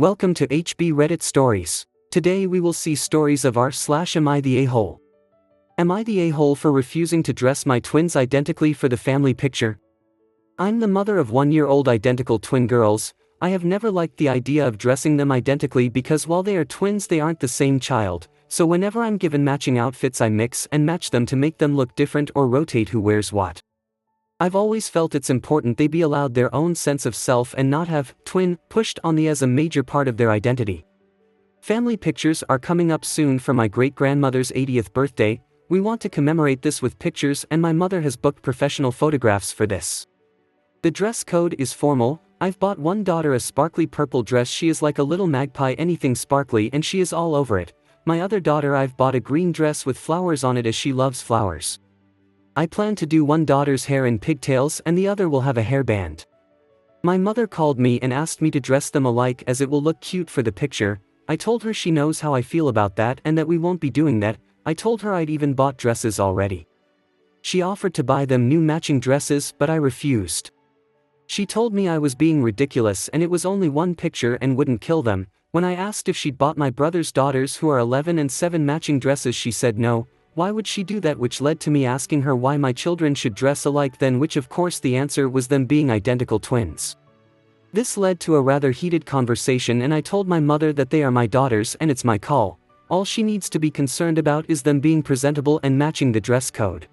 Welcome to HB Reddit Stories. Today we will see stories of r/am I the a-hole. Am I the a-hole for refusing to dress my twins identically for the family picture? I'm the mother of 1-year-old identical twin girls. I have never liked the idea of dressing them identically because while they are twins they aren't the same child, so whenever I'm given matching outfits I mix and match them to make them look different or rotate who wears what. I've always felt it's important they be allowed their own sense of self and not have twin pushed on me as a major part of their identity. Family pictures are coming up soon for my great-grandmother's 80th birthday. We want to commemorate this with pictures and my mother has booked professional photographs for this. The dress code is formal. I've bought one daughter a sparkly purple dress. She is like a little magpie, anything sparkly, and she is all over it. My other daughter I've bought a green dress with flowers on it as she loves flowers. I plan to do one daughter's hair in pigtails and the other will have a hairband. My mother called me and asked me to dress them alike as it will look cute for the picture. I told her she knows how I feel about that and that we won't be doing that. I told her I'd even bought dresses already. She offered to buy them new matching dresses, but I refused. She told me I was being ridiculous and it was only one picture and wouldn't kill them. When I asked if she'd bought my brother's daughters who are 11 and 7 matching dresses, she said no. Why would she do that? Which led to me asking her why my children should dress alike then, which of course the answer was them being identical twins. This led to a rather heated conversation and I told my mother that they are my daughters and it's my call. All she needs to be concerned about is them being presentable and matching the dress code.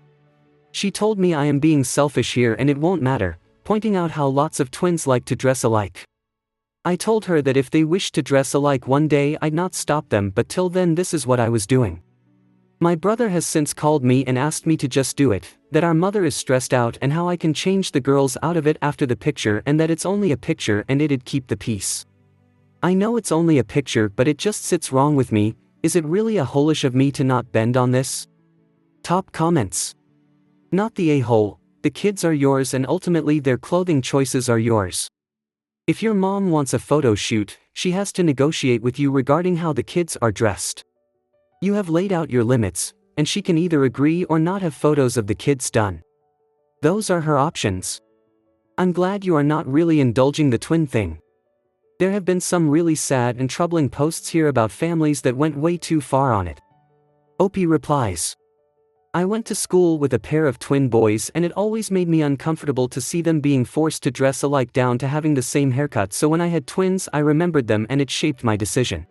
She told me I am being selfish here and it won't matter, pointing out how lots of twins like to dress alike. I told her that if they wished to dress alike one day I'd not stop them, but till then this is what I was doing. My brother has since called me and asked me to just do it, that our mother is stressed out and how I can change the girls out of it after the picture and that it's only a picture and it'd keep the peace. I know it's only a picture but it just sits wrong with me. Is it really a holish of me to not bend on this? Top comments. Not the a-hole, the kids are yours and ultimately their clothing choices are yours. If your mom wants a photo shoot, she has to negotiate with you regarding how the kids are dressed. You have laid out your limits, and she can either agree or not have photos of the kids done. Those are her options. I'm glad you are not really indulging the twin thing. There have been some really sad and troubling posts here about families that went way too far on it. OP replies. I went to school with a pair of twin boys and it always made me uncomfortable to see them being forced to dress alike down to having the same haircut, so when I had twins I remembered them and it shaped my decision.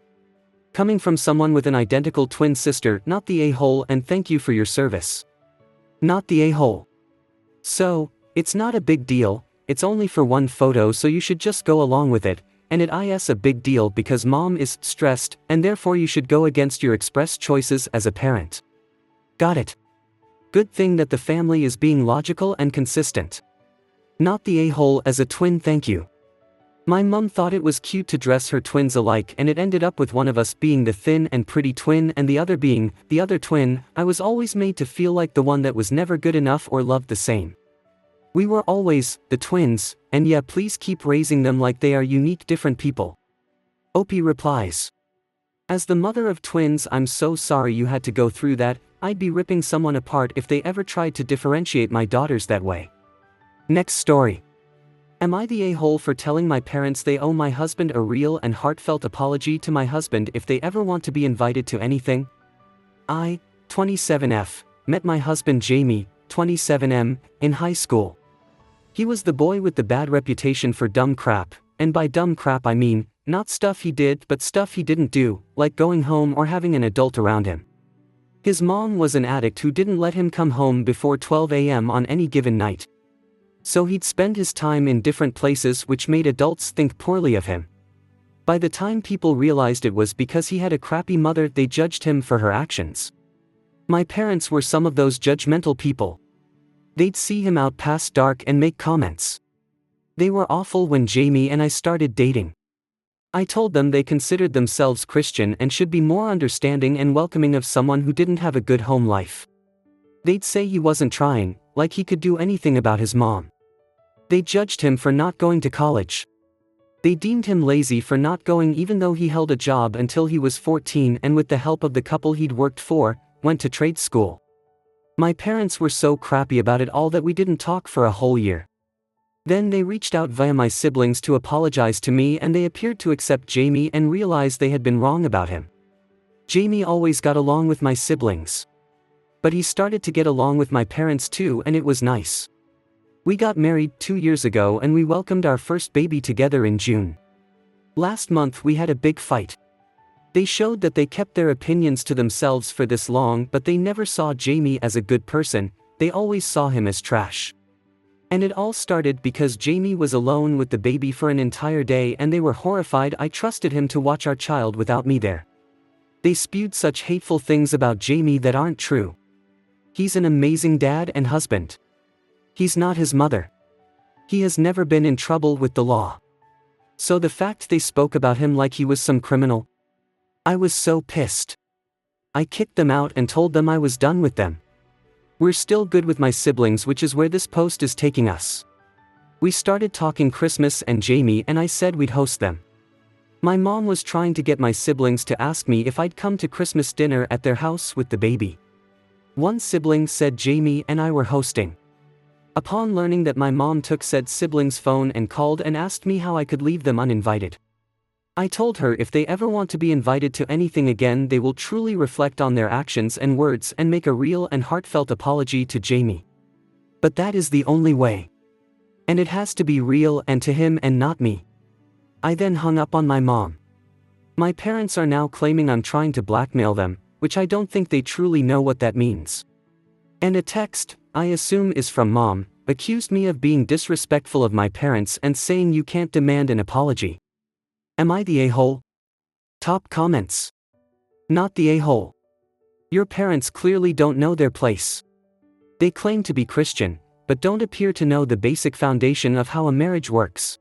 Coming from someone with an identical twin sister, not the a-hole, and thank you for your service. Not the a-hole. So, it's not a big deal, it's only for one photo so you should just go along with it, and it is a big deal because mom is stressed and therefore you should go against your expressed choices as a parent. Got it. Good thing that the family is being logical and consistent. Not the a-hole as a twin, thank you. My mum thought it was cute to dress her twins alike and it ended up with one of us being the thin and pretty twin and the other being the other twin. I was always made to feel like the one that was never good enough or loved the same. We were always the twins, and yeah, please keep raising them like they are unique different people. OP replies. As the mother of twins, I'm so sorry you had to go through that. I'd be ripping someone apart if they ever tried to differentiate my daughters that way. Next story. Am I the a-hole for telling my parents they owe my husband a real and heartfelt apology to my husband if they ever want to be invited to anything? I, 27F, met my husband Jamie, 27M, in high school. He was the boy with the bad reputation for dumb crap, and by dumb crap I mean, not stuff he did but stuff he didn't do, like going home or having an adult around him. His mom was an addict who didn't let him come home before 12 a.m. on any given night. So he'd spend his time in different places which made adults think poorly of him. By the time people realized it was because he had a crappy mother, they judged him for her actions. My parents were some of those judgmental people. They'd see him out past dark and make comments. They were awful when Jamie and I started dating. I told them they considered themselves Christian and should be more understanding and welcoming of someone who didn't have a good home life. They'd say he wasn't trying, like he could do anything about his mom. They judged him for not going to college. They deemed him lazy for not going even though he held a job until he was 14 and with the help of the couple he'd worked for, went to trade school. My parents were so crappy about it all that we didn't talk for a whole year. Then they reached out via my siblings to apologize to me, and they appeared to accept Jamie and realize they had been wrong about him. Jamie always got along with my siblings. But he started to get along with my parents too, and it was nice. We got married 2 years ago and we welcomed our first baby together in June. Last month we had a big fight. They showed that they kept their opinions to themselves for this long, but they never saw Jamie as a good person, they always saw him as trash. And it all started because Jamie was alone with the baby for an entire day and they were horrified I trusted him to watch our child without me there. They spewed such hateful things about Jamie that aren't true. He's an amazing dad and husband. He's not his mother. He has never been in trouble with the law. So the fact they spoke about him like he was some criminal. I was so pissed. I kicked them out and told them I was done with them. We're still good with my siblings, which is where this post is taking us. We started talking Christmas and Jamie and I said we'd host them. My mom was trying to get my siblings to ask me if I'd come to Christmas dinner at their house with the baby. One sibling said Jamie and I were hosting. Upon learning that, my mom took said sibling's phone and called and asked me how I could leave them uninvited. I told her if they ever want to be invited to anything again, they will truly reflect on their actions and words and make a real and heartfelt apology to Jamie. But that is the only way. And it has to be real and to him and not me. I then hung up on my mom. My parents are now claiming I'm trying to blackmail them, which I don't think they truly know what that means. And a text, I assume is from mom, accused me of being disrespectful of my parents and saying you can't demand an apology. Am I the a-hole? Top comments. Not the a-hole. Your parents clearly don't know their place. They claim to be Christian, but don't appear to know the basic foundation of how a marriage works.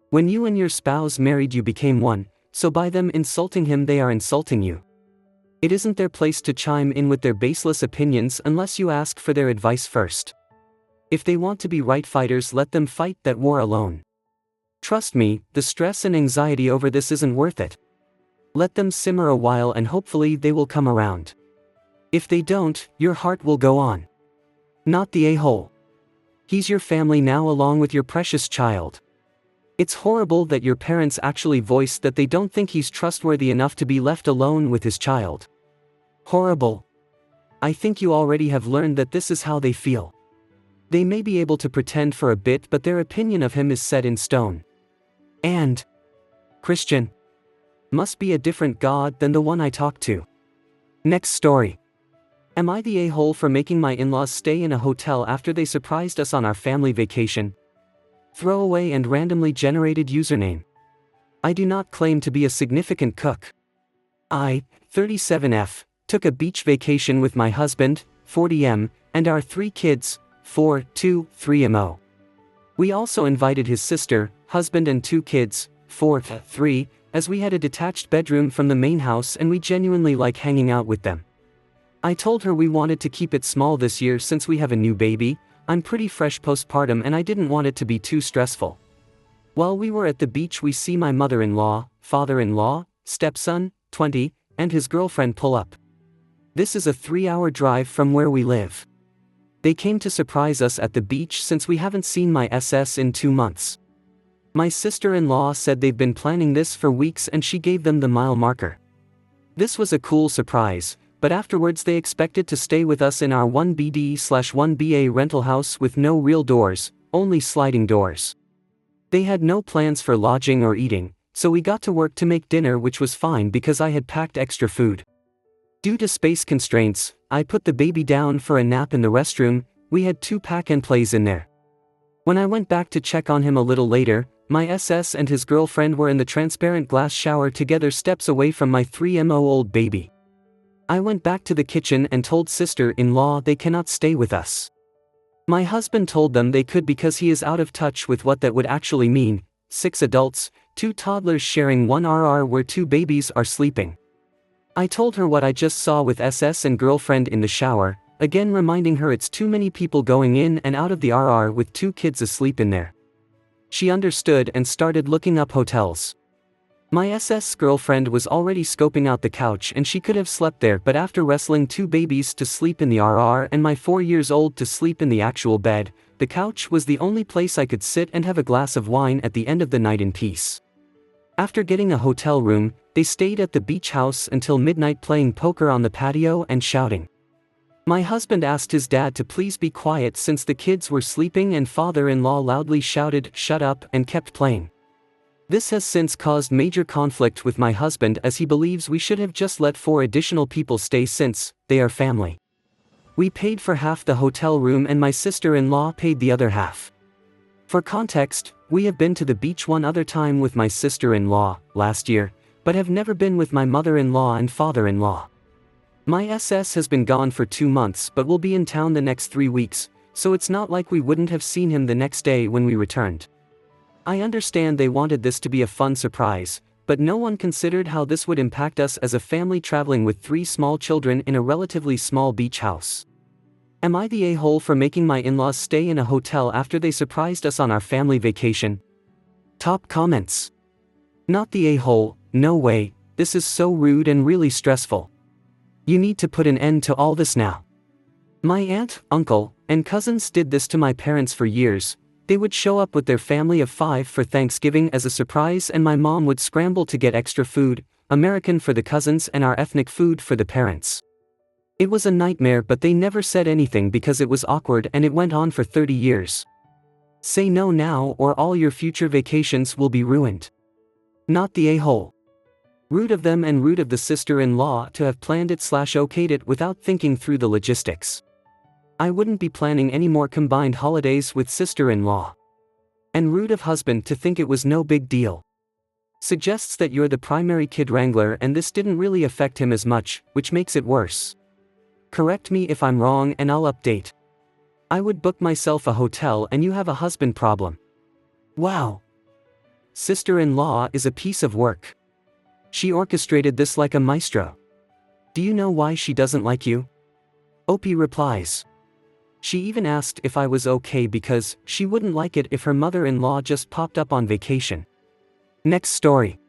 When you and your spouse married, you became one, so by them insulting him they are insulting you. It isn't their place to chime in with their baseless opinions unless you ask for their advice first. If they want to be right fighters, let them fight that war alone. Trust me, the stress and anxiety over this isn't worth it. Let them simmer a while and hopefully they will come around. If they don't, your heart will go on. Not the a-hole. He's your family now along with your precious child. It's horrible that your parents actually voiced that they don't think he's trustworthy enough to be left alone with his child. Horrible. I think you already have learned that this is how they feel. They may be able to pretend for a bit, but their opinion of him is set in stone. And Christian must be a different God than the one I talked to. Next story. Am I the a-hole for making my in-laws stay in a hotel after they surprised us on our family vacation? Throwaway and randomly generated username. I do not claim to be a significant cook. I, 37F, took a beach vacation with my husband, 40M, and our 3 kids, 4, 2, 3mo. We also invited his sister, husband and 2 kids, 4, 3, as we had a detached bedroom from the main house and we genuinely like hanging out with them. I told her we wanted to keep it small this year since we have a new baby. I'm pretty fresh postpartum and I didn't want it to be too stressful. While we were at the beach, we see my mother-in-law, father-in-law, stepson, 20, and his girlfriend pull up. This is a 3-hour drive from where we live. They came to surprise us at the beach since we haven't seen my SS in 2 months. My sister-in-law said they've been planning this for weeks and she gave them the mile marker. This was a cool surprise, but afterwards they expected to stay with us in our 1BD/1BA rental house with no real doors, only sliding doors. They had no plans for lodging or eating, so we got to work to make dinner, which was fine because I had packed extra food. Due to space constraints, I put the baby down for a nap in the restroom. We had 2 pack-and-plays in there. When I went back to check on him a little later, my SS and his girlfriend were in the transparent glass shower together, steps away from my 3-month-old baby. I went back to the kitchen and told sister-in-law they cannot stay with us. My husband told them they could because he is out of touch with what that would actually mean. 6 adults, 2 toddlers sharing 1 RR where 2 babies are sleeping. I told her what I just saw with SS and girlfriend in the shower, again reminding her it's too many people going in and out of the RR with 2 kids asleep in there. She understood and started looking up hotels. My SS girlfriend was already scoping out the couch and she could have slept there, but after wrestling 2 babies to sleep in the RR and my 4 years old to sleep in the actual bed, the couch was the only place I could sit and have a glass of wine at the end of the night in peace. After getting a hotel room, they stayed at the beach house until midnight playing poker on the patio and shouting. My husband asked his dad to please be quiet since the kids were sleeping, and father-in-law loudly shouted, "Shut up," and kept playing. This has since caused major conflict with my husband, as he believes we should have just let 4 additional people stay since they are family. We paid for half the hotel room and my sister-in-law paid the other half. For context, we have been to the beach one other time with my sister-in-law, last year, but have never been with my mother-in-law and father-in-law. My SS has been gone for 2 months but will be in town the next 3 weeks, so it's not like we wouldn't have seen him the next day when we returned. I understand they wanted this to be a fun surprise, but no one considered how this would impact us as a family traveling with 3 small children in a relatively small beach house. Am I the a-hole for making my in-laws stay in a hotel after they surprised us on our family vacation? Top comments. Not the a-hole, no way, this is so rude and really stressful. You need to put an end to all this now. My aunt, uncle, and cousins did this to my parents for years. They would show up with their family of 5 for Thanksgiving as a surprise, and my mom would scramble to get extra food, American for the cousins and our ethnic food for the parents. It was a nightmare, but they never said anything because it was awkward, and it went on for 30 years. Say no now or all your future vacations will be ruined. Not the a-hole. Rude of them and rude of the sister-in-law to have planned it/okayed it without thinking through the logistics. I wouldn't be planning any more combined holidays with sister-in-law. And rude of husband to think it was no big deal. Suggests that you're the primary kid wrangler and this didn't really affect him as much, which makes it worse. Correct me if I'm wrong and I'll update. I would book myself a hotel and you have a husband problem. Wow. Sister-in-law is a piece of work. She orchestrated this like a maestro. Do you know why she doesn't like you? Opie replies. She even asked if I was okay because she wouldn't like it if her mother-in-law just popped up on vacation. Next story.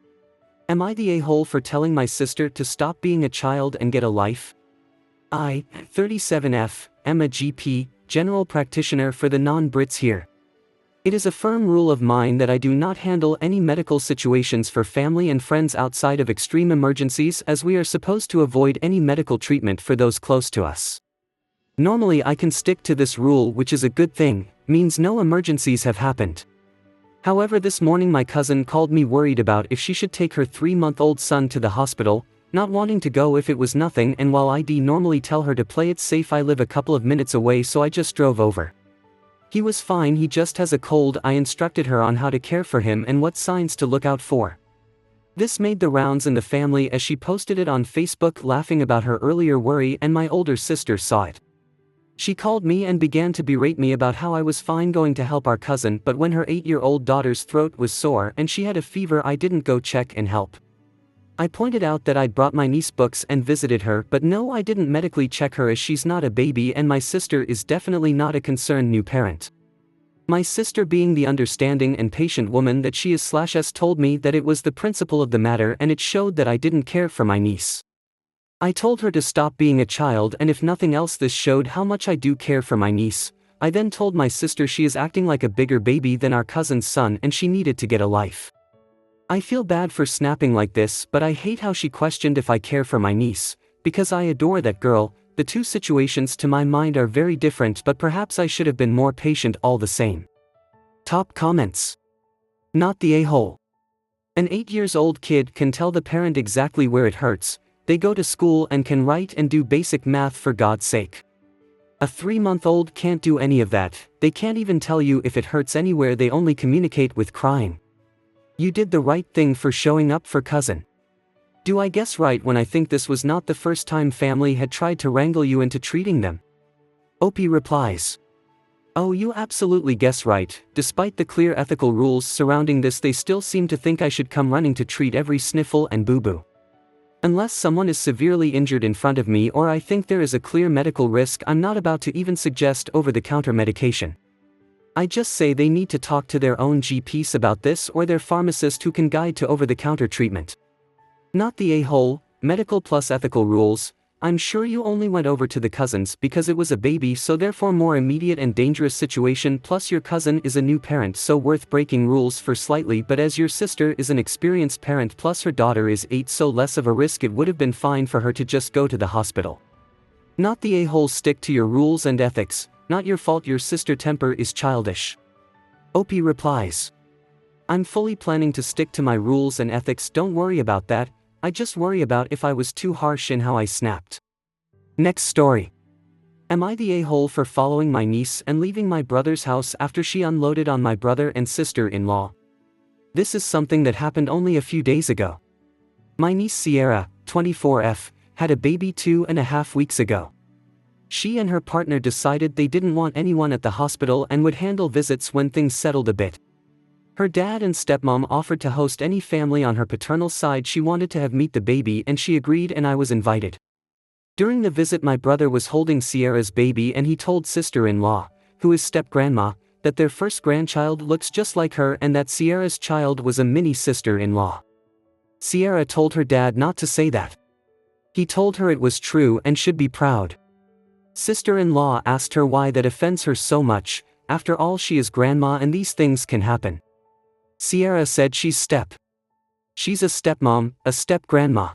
Am I the a-hole for telling my sister to stop being a child and get a life? I, 37F, am a GP, general practitioner for the non-Brits here. It is a firm rule of mine that I do not handle any medical situations for family and friends outside of extreme emergencies, as we are supposed to avoid any medical treatment for those close to us. Normally I can stick to this rule, which is a good thing, means no emergencies have happened. However, this morning my cousin called me worried about if she should take her 3-month-old son to the hospital, not wanting to go if it was nothing, and while I'd normally tell her to play it safe, I live a couple of minutes away, so I just drove over. He was fine, he just has a cold. I instructed her on how to care for him and what signs to look out for. This made the rounds in the family as she posted it on Facebook laughing about her earlier worry, and my older sister saw it. She called me and began to berate me about how I was fine going to help our cousin, but when her 8-year-old daughter's throat was sore and she had a fever, I didn't go check and help. I pointed out that I'd brought my niece books and visited her, but no, I didn't medically check her as she's not a baby and my sister is definitely not a concerned new parent. My sister, being the understanding and patient woman that she is/s, told me that it was the principle of the matter and it showed that I didn't care for my niece. I told her to stop being a child, and if nothing else this showed how much I do care for my niece. I then told my sister she is acting like a bigger baby than our cousin's son and she needed to get a life. I feel bad for snapping like this, but I hate how she questioned if I care for my niece, because I adore that girl. The two situations to my mind are very different, but perhaps I should have been more patient all the same. Top comments. Not the a-hole. An 8-year-old kid can tell the parent exactly where it hurts. They go to school and can write and do basic math, for God's sake. A 3-month-old can't do any of that. They can't even tell you if it hurts anywhere, they only communicate with crying. You did the right thing for showing up for cousin. Do I guess right when I think this was not the first time family had tried to wrangle you into treating them? Opie replies. Oh, you absolutely guess right. Despite the clear ethical rules surrounding this, they still seem to think I should come running to treat every sniffle and boo-boo. Unless someone is severely injured in front of me or I think there is a clear medical risk, I'm not about to even suggest over-the-counter medication. I just say they need to talk to their own GPs about this or their pharmacist who can guide to over-the-counter treatment. Not the a-hole, medical plus ethical rules. I'm sure you only went over to the cousin's because it was a baby, so therefore more immediate and dangerous situation, plus your cousin is a new parent, so worth breaking rules for slightly, but as your sister is an experienced parent plus her daughter is 8, so less of a risk, it would have been fine for her to just go to the hospital. Not the a-hole, stick to your rules and ethics, not your fault your sister temper is childish. OP replies. I'm fully planning to stick to my rules and ethics, don't worry about that. I just worry about if I was too harsh in how I snapped. Next story. Am I the a-hole for following my niece and leaving my brother's house after she unloaded on my brother and sister-in-law? This is something that happened only a few days ago. My niece Sierra, 24F, had a baby 2.5 weeks ago. She and her partner decided they didn't want anyone at the hospital and would handle visits when things settled a bit. Her dad and stepmom offered to host any family on her paternal side she wanted to have meet the baby, and she agreed, and I was invited. During the visit my brother was holding Sierra's baby and he told sister-in-law, who is step-grandma, that their first grandchild looks just like her and that Sierra's child was a mini sister-in-law. Sierra told her dad not to say that. He told her it was true and should be proud. Sister-in-law asked her why that offends her so much, after all she is grandma and these things can happen. Sierra said she's a stepmom, a step-grandma.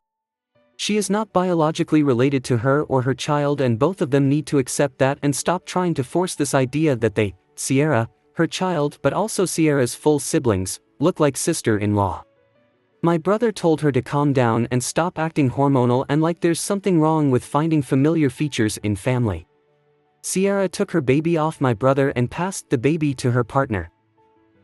She is not biologically related to her or her child, and both of them need to accept that and stop trying to force this idea that they, Sierra, her child but also Sierra's full siblings, look like sister-in-law. My brother told her to calm down and stop acting hormonal and like there's something wrong with finding familiar features in family. Sierra took her baby off my brother and passed the baby to her partner.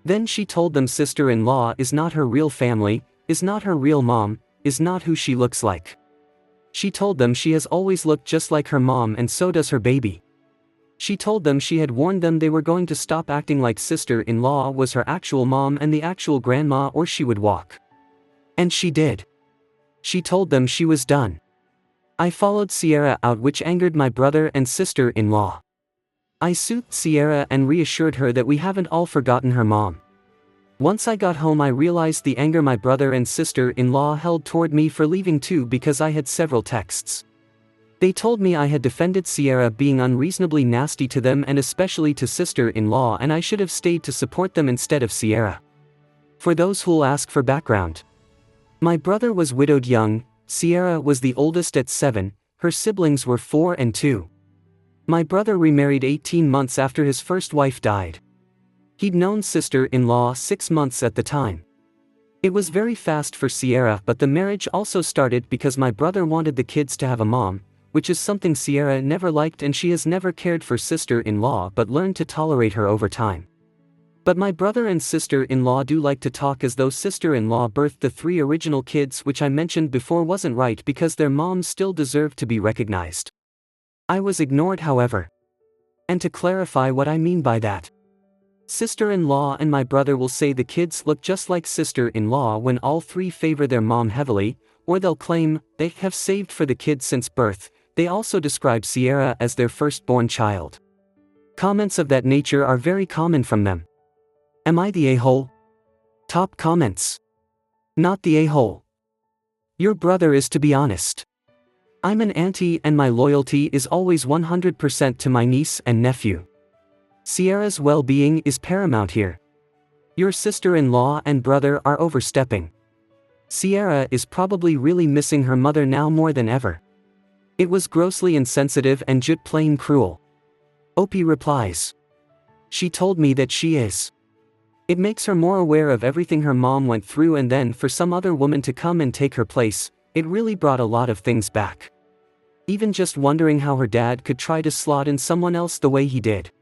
Then she told them sister-in-law is not her real family, is not her real mom, is not who she looks like. She told them she has always looked just like her mom and so does her baby. She told them she had warned them they were going to stop acting like sister-in-law was her actual mom and the actual grandma or she would walk. And she did. She told them she was done. I followed Sierra out, which angered my brother and sister-in-law. I soothed Sierra and reassured her that we haven't all forgotten her mom. Once I got home I realized the anger my brother and sister-in-law held toward me for leaving too, because I had several texts. They told me I had defended Sierra being unreasonably nasty to them and especially to sister-in-law, and I should have stayed to support them instead of Sierra. For those who'll ask for background. My brother was widowed young, Sierra was the oldest at 7, her siblings were 4 and 2. My brother remarried 18 months after his first wife died. He'd known sister-in-law 6 months at the time. It was very fast for Sierra, but the marriage also started because my brother wanted the kids to have a mom, which is something Sierra never liked, and she has never cared for sister-in-law but learned to tolerate her over time. But my brother and sister-in-law do like to talk as though sister-in-law birthed the 3 original kids, which I mentioned before wasn't right because their moms still deserved to be recognized. I was ignored, however. And to clarify what I mean by that. Sister-in-law and my brother will say the kids look just like sister-in-law when all 3 favor their mom heavily, or they'll claim they have saved for the kids since birth. They also describe Sierra as their firstborn child. Comments of that nature are very common from them. Am I the a-hole? Top comments. Not the a-hole. Your brother is, to be honest. I'm an auntie and my loyalty is always 100% to my niece and nephew. Sierra's well-being is paramount here. Your sister-in-law and brother are overstepping. Sierra is probably really missing her mother now more than ever. It was grossly insensitive and just plain cruel. OP replies. She told me that she is. It makes her more aware of everything her mom went through, and then for some other woman to come and take her place, it really brought a lot of things back. Even just wondering how her dad could try to slot in someone else the way he did.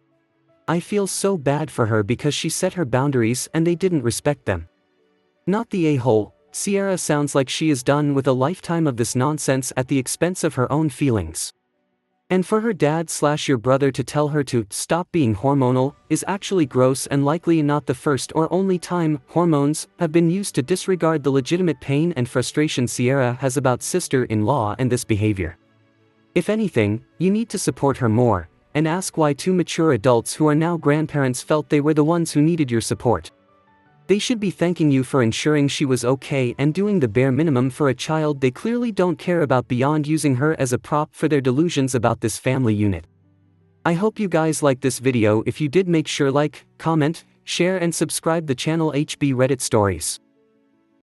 I feel so bad for her because she set her boundaries and they didn't respect them. Not the a-hole. Sierra sounds like she is done with a lifetime of this nonsense at the expense of her own feelings. And for her dad/your brother to tell her to stop being hormonal is actually gross and likely not the first or only time hormones have been used to disregard the legitimate pain and frustration Sierra has about sister-in-law and this behavior. If anything, you need to support her more, and ask why two mature adults who are now grandparents felt they were the ones who needed your support. They should be thanking you for ensuring she was okay and doing the bare minimum for a child they clearly don't care about beyond using her as a prop for their delusions about this family unit. I hope you guys liked this video. If you did, make sure like, comment, share and subscribe the channel HB Reddit Stories.